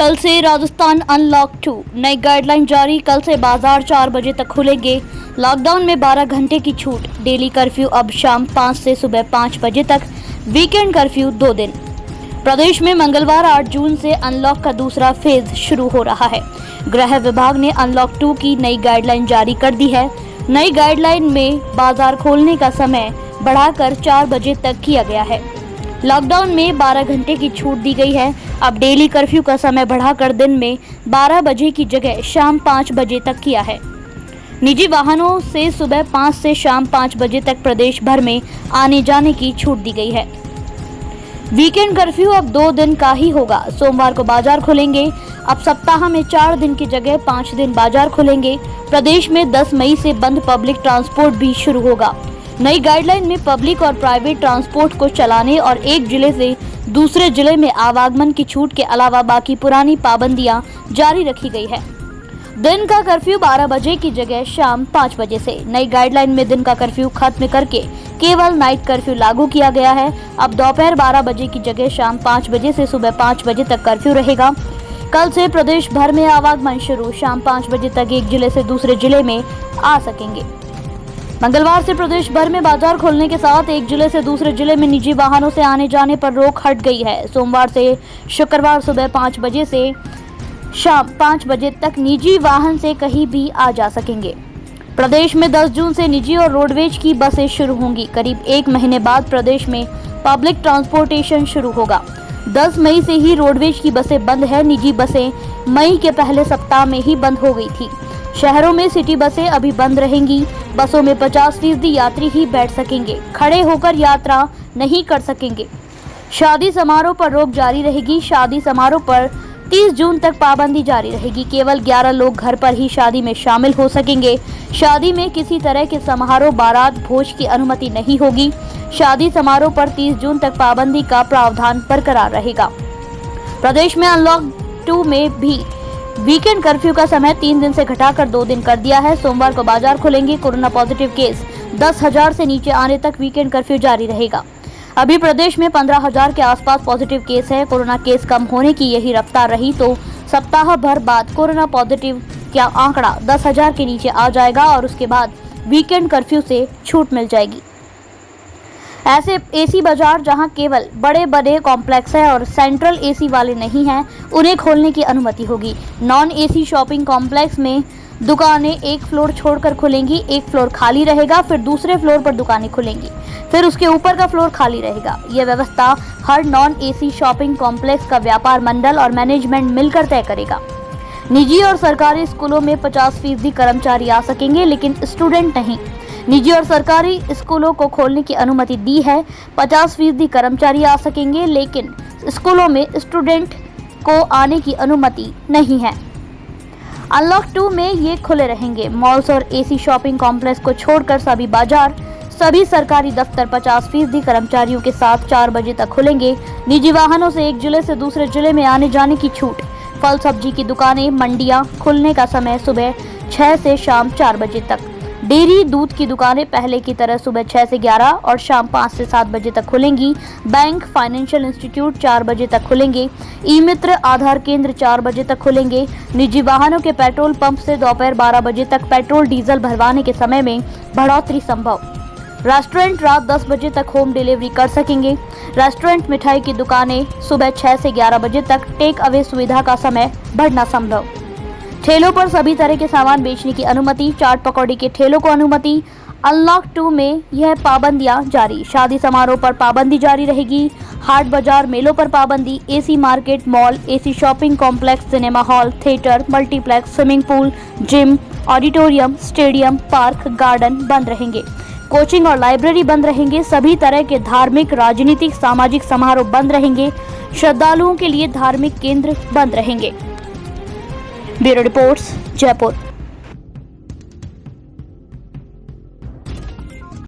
कल से राजस्थान अनलॉक 2 नई गाइडलाइन जारी। कल से बाजार 4 बजे तक खुलेंगे। लॉकडाउन में 12 घंटे की छूट। डेली कर्फ्यू अब शाम 5 से सुबह 5 बजे तक। वीकेंड कर्फ्यू 2 दिन। प्रदेश में मंगलवार 8 जून से अनलॉक का दूसरा फेज शुरू हो रहा है। गृह विभाग ने अनलॉक 2 की नई गाइडलाइन जारी कर दी है। नई गाइडलाइन में बाजार खोलने का समय बढ़ाकर 4 बजे तक किया गया है। लॉकडाउन में 12 घंटे की छूट दी गई है। अब डेली कर्फ्यू का समय बढ़ाकर दिन में 12 बजे की जगह शाम 5 बजे तक किया है। निजी वाहनों से सुबह 5 से शाम 5 बजे तक प्रदेश भर में आने जाने की छूट दी गई है। वीकेंड कर्फ्यू अब 2 दिन का ही होगा। सोमवार को बाजार खुलेंगे। अब सप्ताह में 4 दिन की जगह 5 दिन बाजार खुलेंगे। प्रदेश में 10 मई से बंद पब्लिक ट्रांसपोर्ट भी शुरू होगा। नई गाइडलाइन में पब्लिक और प्राइवेट ट्रांसपोर्ट को चलाने और एक जिले से दूसरे जिले में आवागमन की छूट के अलावा बाकी पुरानी पाबंदियां जारी रखी गई है। दिन का कर्फ्यू 12 बजे की जगह शाम 5 बजे से। नई गाइडलाइन में दिन का कर्फ्यू खत्म करके केवल नाइट कर्फ्यू लागू किया गया है। अब दोपहर 12 बजे की जगह शाम 5 बजे से सुबह 5 बजे तक कर्फ्यू रहेगा। कल से प्रदेश भर में आवागमन शुरू। शाम 5 बजे तक एक जिले से दूसरे जिले में आ सकेंगे। मंगलवार से प्रदेश भर में बाजार खोलने के साथ एक जिले से दूसरे जिले में निजी वाहनों से आने जाने पर रोक हट गई है। सोमवार से शुक्रवार सुबह 5 बजे से शाम 5 बजे तक निजी वाहन से कहीं भी आ जा सकेंगे। प्रदेश में 10 जून से निजी और रोडवेज की बसें शुरू होंगी। करीब 1 महीने बाद प्रदेश में पब्लिक ट्रांसपोर्टेशन शुरू होगा। 10 मई से ही रोडवेज की बसें बंद है। निजी बसें मई के पहले सप्ताह में ही बंद हो गई थी। शहरों में सिटी बसें अभी बंद रहेंगी। बसों में 50% यात्री ही बैठ सकेंगे। खड़े होकर यात्रा नहीं कर सकेंगे। शादी समारोह पर रोक जारी रहेगी। शादी समारोह पर 30 जून तक पाबंदी जारी रहेगी। केवल 11 लोग घर पर ही शादी में शामिल हो सकेंगे। शादी में किसी तरह के समारोह, बारात, भोज की अनुमति नहीं होगी। शादी समारोह पर 30 जून तक पाबंदी का प्रावधान बरकरार रहेगा। प्रदेश में अनलॉक 2 में भी वीकेंड कर्फ्यू का समय 3 दिन से घटाकर 2 दिन कर दिया है। सोमवार को बाजार खुलेंगे। कोरोना पॉजिटिव केस 10,000 से नीचे आने तक वीकेंड कर्फ्यू जारी रहेगा। अभी प्रदेश में 15,000 के आसपास पॉजिटिव केस है। कोरोना केस कम होने की यही रफ्तार रही तो सप्ताह भर बाद कोरोना पॉजिटिव का आंकड़ा 10,000 के नीचे आ जाएगा और उसके बाद वीकेंड कर्फ्यू से छूट मिल जाएगी। ऐसे एसी बाजार जहां केवल बड़े बड़े कॉम्प्लेक्स है और सेंट्रल एसी वाले नहीं हैं, उन्हें खोलने की अनुमति होगी। नॉन एसी शॉपिंग कॉम्प्लेक्स में दुकानें एक फ्लोर छोड़कर खुलेंगी। एक फ्लोर खाली रहेगा, फिर दूसरे फ्लोर पर दुकानें खुलेंगी, फिर उसके ऊपर का फ्लोर खाली रहेगा। यह व्यवस्था हर नॉन एसी शॉपिंग कॉम्प्लेक्स का व्यापार मंडल और मैनेजमेंट मिलकर तय करेगा। निजी और सरकारी स्कूलों में 50% कर्मचारी आ सकेंगे, लेकिन स्टूडेंट नहीं। निजी और सरकारी स्कूलों को खोलने की अनुमति दी है। 50% कर्मचारी आ सकेंगे, लेकिन स्कूलों में स्टूडेंट को आने की अनुमति नहीं है। अनलॉक 2 में ये खुले रहेंगे। मॉल्स और एसी शॉपिंग कॉम्प्लेक्स को छोड़कर सभी बाजार, सभी सरकारी दफ्तर 50% कर्मचारियों के साथ 4 बजे तक खुलेंगे। निजी वाहनों से एक जिले से दूसरे जिले में आने जाने की छूट। फल सब्जी की दुकानें, मंडियां खुलने का समय सुबह 6 से शाम 4 बजे तक। डेयरी, दूध की दुकानें पहले की तरह सुबह 6 से 11 और शाम 5 से 7 बजे तक खुलेंगी। बैंक, फाइनेंशियल इंस्टीट्यूट 4 बजे तक खुलेंगे। ई मित्र, आधार केंद्र 4 बजे तक खुलेंगे। निजी वाहनों के पेट्रोल पंप से दोपहर 12 बजे तक पेट्रोल डीजल भरवाने के समय में बढ़ोतरी संभव। रेस्टोरेंट रात 10 बजे तक होम डिलीवरी कर सकेंगे। रेस्टोरेंट, मिठाई की दुकानें सुबह 6 से 11 बजे तक। टेक अवे सुविधा का समय बढ़ना संभव। ठेलों पर सभी तरह के सामान बेचने की अनुमति। चाट पकौड़ी के ठेलों को अनुमति। अनलॉक 2 में यह पाबंदियां जारी। शादी समारोह पर पाबंदी जारी रहेगी। हाट बाजार, मेलों पर पाबंदी। AC market, mall, AC shopping complex, cinema hall, theatre, multiplex, swimming pool, gym, auditorium, stadium, park, garden बंद रहेंगे। कोचिंग और लाइब्रेरी बंद रहेंगे। सभी तरह के धार्मिक, राजनीतिक, सामाजिक समारोह बंद रहेंगे। श्रद्धालुओं के लिए धार्मिक केंद्र बंद रहेंगे। Bureau reports, Jaipur.